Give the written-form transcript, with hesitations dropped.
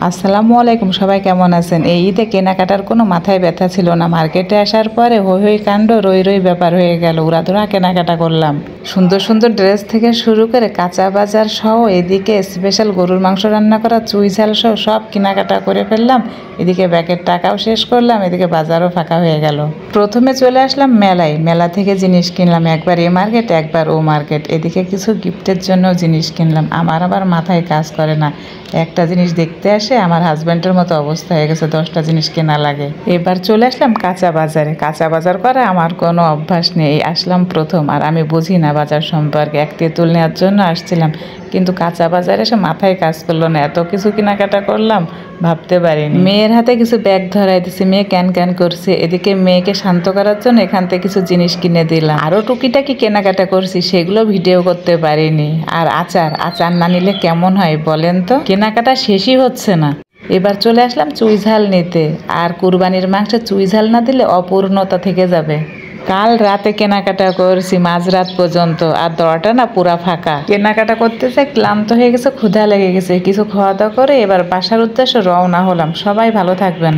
আসসালামু আলাইকুম, সবাই কেমন আছেন? এই ঈদে কেনাকাটার কোনো মাথায় ব্যথা ছিল না। মার্কেটে আসার পরে হই হই কাণ্ড, রই রই ব্যাপার হয়ে গেল। উড়াধুরা কেনাকাটা করলাম। সুন্দর সুন্দর ড্রেস থেকে শুরু করে কাঁচা বাজার সহ, এদিকে স্পেশাল গরুর মাংস রান্না করা, চুই ঝাল সহ সব কেনাকাটা করে ফেললাম। এদিকে ব্যাগের টাকাও শেষ করলাম, এদিকে বাজারও ফাঁকা হয়ে গেল। প্রথমে চলে আসলাম মেলায়। মেলা থেকে জিনিস কিনলাম, একবার এ মার্কেট একবার ও মার্কেট। এদিকে কিছু গিফটের জন্য জিনিস কিনলাম। আমার আবার মাথায় কাজ করে না, একটা জিনিস দেখতে আসে আমার হাজব্যান্ডের মতো অবস্থা হয়ে গেছে, 10টা জিনিস কেনা লাগে। এবার চলে আসলাম কাঁচা বাজারে। কাঁচা বাজার করা আমার কোনো অভ্যাস নেই, আসলাম প্রথম। আর আমি বুঝি না বাজার সম্পর্কে, এক তেঁতুল নেওয়ার জন্য আসছিলাম, কিন্তু কাঁচা বাজারে এসে মাথায় কাজ করলো না, এত কিছু কেনাকাটা করলাম ভাবতে পারিনি। মেয়ের হাতে কিছু ব্যাগ ধরাই দিছি, মেয়ে ক্যান ক্যান করছে। এদিকে মেয়েকে শান্ত করার জন্য এখান থেকে কিছু জিনিস কিনে দিলাম। আরও টুকিটাকি কেনাকাটা করছি, সেগুলো ভিডিও করতে পারিনি। আর আচার আচার না নিলে কেমন হয় বলেন তো? কেনাকাটা শেষই হচ্ছে না। এবার চলে আসলাম চুই ঝাল নিতে। আর কুরবানির মাংসে চুই ঝাল না দিলে অপূর্ণতা থেকে যাবে। কাল রাতে কেনাকাটা করছি মাঝরাত পর্যন্ত, আর দরটা না পুরা ফাঁকা। কেনাকাটা করতে চাই, ক্লান্ত হয়ে গেছে, ক্ষুধা লেগে গেছে। কিছু খাওয়া দাওয়া করে এবার বাসার উদ্দেশ্যে রওনা হলাম। সবাই ভালো থাকবেন।